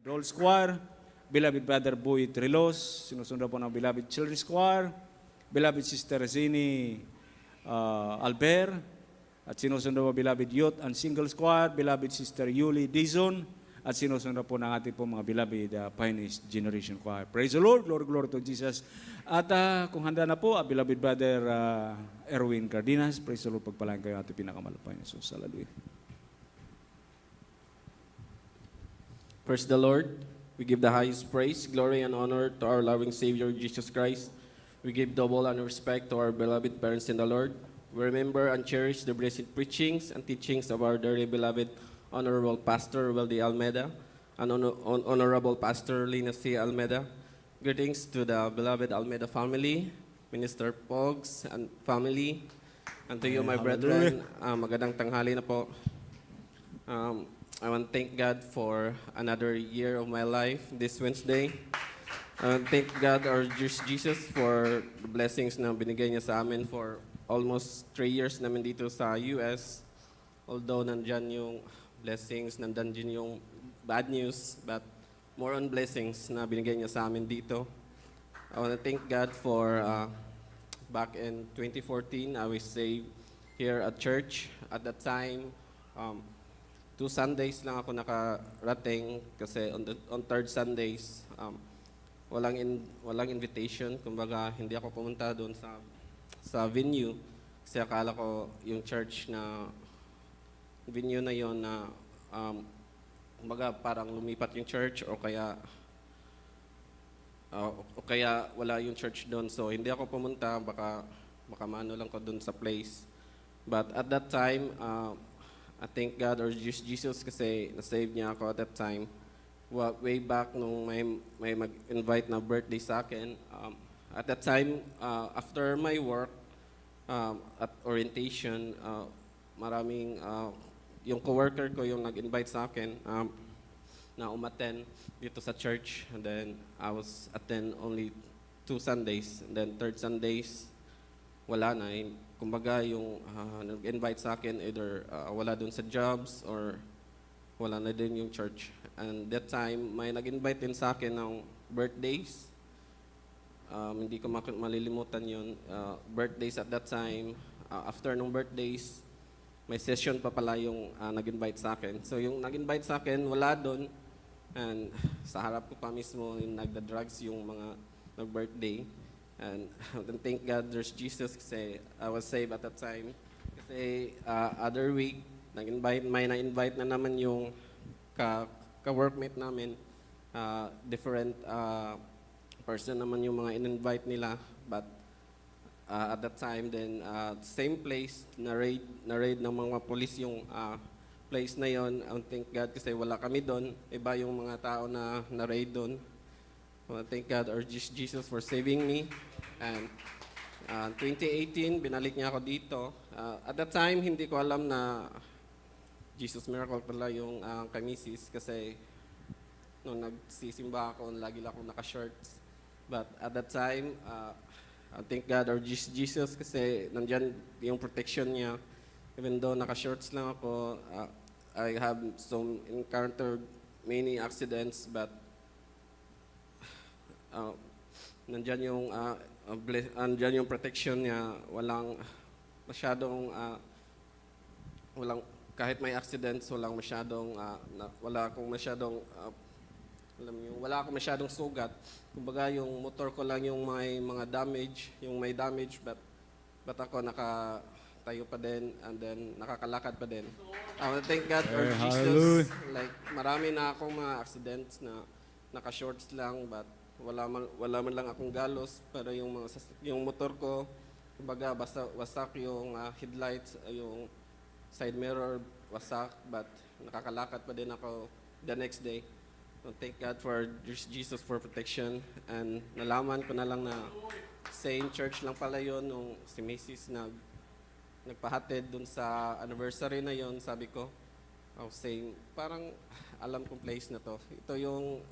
Dole Choir, beloved Brother Boy Trilos, sinusunod po ng beloved Children's Choir, beloved Sister Zini Albert, at sinusunod po beloved Youth and Singles Choir, beloved Sister Yuli Dizon, at sinusunod po ng ating po mga beloved Pioneers Generation Choir. Praise the Lord, glory, glory to Jesus. At kung handa na po, beloved Brother Erwin Cardenas, praise the Lord, pagpalain kayo ating pinakamalapay na Jesus. Hallelujah. Praise the Lord. We give the highest praise, glory, and honor to our loving Savior, Jesus Christ. We give double honor and respect to our beloved parents in the Lord. We remember and cherish the blessed preachings and teachings of our dearly beloved Honorable Pastor Weldy Almeida and Honorable Pastor Lina C. Almeida. Greetings to the beloved Almeida family, Minister Pogs and family, and to you, my brethren, magandang tanghali na po. I want to thank God for another year of my life this Wednesday. I want to thank God, our Jesus, for the blessings na binigay niya sa amin for almost 3 years namin dito sa US. Although nandyan yung blessings, nandyan din yung bad news, but more on blessings na binigay niya sa amin dito. I want to thank God for back in 2014, I was saved here at church. At that time, 2 Sundays lang ako nakarating kasi on third Sundays, walang invitation. Kumbaga, hindi ako pumunta doon sa venue kasi akala ko yung church na venue na yon na kumbaga parang lumipat yung church o kaya wala yung church doon. So hindi ako pumunta, baka maano lang ko doon sa place. But at that time, I thank God or Jesus kasi na-save niya ako at that time. Way back nung may mag-invite na birthday sa akin. At that time, after my work at orientation, maraming yung coworker ko yung nag-invite sa akin na umattend dito sa church. And then I was attend only 2 Sundays. And then third Sundays, wala na. Kumbaga yung nag-invite sa akin, either wala dun sa jobs or wala na din yung church. And that time, may nag-invite din sa akin ng birthdays. Hindi ko malilimutan yun. Birthdays at that time. After nung birthdays, may session pa pala yung nag-invite sa akin. So yung nag-invite sa akin, wala dun. And sa harap ko pa mismo, yung nagda-drugs yung mga nag-birthday. And thank God there's Jesus kasi I was saved at that time. Kasi other week, may na-invite na naman yung ka-workmate namin. Different person naman yung mga in-invite nila. But at that time, then same place, na-raid ng mga police yung place na yon. Thank God kasi wala kami doon. Iba yung mga tao na na-raid doon. Thank God or Jesus for saving me. And 2018, binalik niya ako dito. At that time, hindi ko alam na Jesus Miracle pala yung kay Mrs. Kasi nung nagsisimba ako, lagi lang ako naka-shorts. But at that time, thank God or Jesus kasi nandyan yung protection niya. Even though naka-shorts lang ako, I have encountered many accidents, but nandyan yung protection niya. Walang kahit may accidents, wala akong masyadong sugat. Kumbaga yung motor ko lang yung may damage, but ako nakatayo pa din and then nakakalakad pa din. I want to thank God or Jesus. Like marami na akong mga accidents na naka-shorts lang, but wala man lang akong galos, pero yung motor ko, kumbaga wasak yung headlights, yung side mirror wasak, but nakakalakad pa din ako the next day. So thank God for Jesus for protection. And nalaman ko na lang na same church lang pala yun nung si Mrs. nagpahatid dun sa anniversary na yon. Sabi ko, same, parang alam kong place na to. Ito yung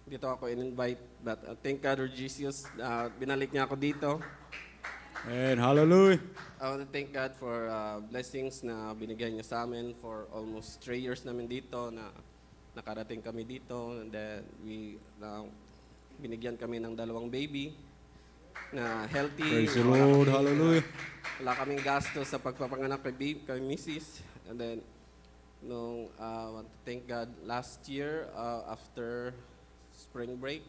dito ako in-invite, but thank God or Jesus, binalik niya ako dito. And hallelujah. I want to thank God for blessings na binigay niya sa amin for almost 3 years namin dito na nakarating kami dito. And then binigyan kami ng 2 baby na healthy. Praise the Lord. Hallelujah. Wala kaming gasto sa pagpapanganak kay Mrs. And then, want to thank God, last year, after spring break,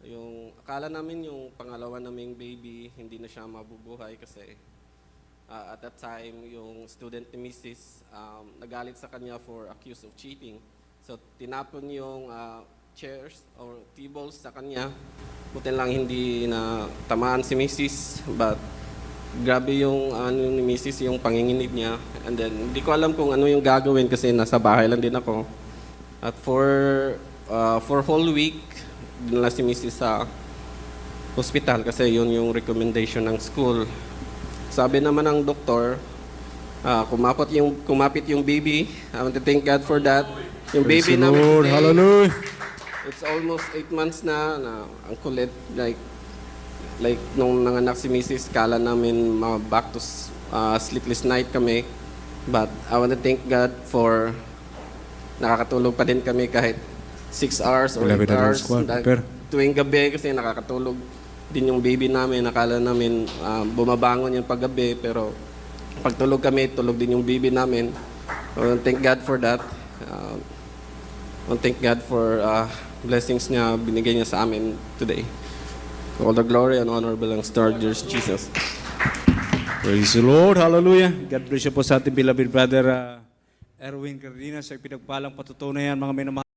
yung akala namin yung pangalawa naming baby, hindi na siya mabubuhay kasi at that time, yung student ni Mrs. Nagalit sa kanya for accused of cheating. So, tinapon yung chairs or tables sa kanya. Buti lang hindi na tamaan si Mrs. But grabe yung ni Mrs. yung panginginig niya. And then hindi ko alam kung ano yung gagawin kasi nasa bahay lang din ako. At for whole week, dinala si Mrs. sa hospital kasi yun yung recommendation ng school. Sabi naman ng doktor, kumapit yung baby. I want to thank God for that. Yung Praise baby the namin Lord. today, Hallelujah. it's almost 8 months na ang kulit. Like nung nanganak si Mrs., kala namin back to sleepless night kami. But I want to thank God for nakakatulog pa din kami kahit 6 hours or 8 Beloved hours. Squad, Dahil prepare. tuwing gabi kasi nakakatulog din yung baby namin. Nakala namin bumabangon yung paggabi, pero pagtulog kami, tulog din yung baby namin. I want to thank God for that. I want to thank God for blessings niya binigay niya sa amin today. All the glory and honor belongs to our dear Jesus. Praise the Lord. Hallelujah. God bless you po sa ating beloved brother Erwin Cardenas sa pinagpalang patutunayan, mga minamahal.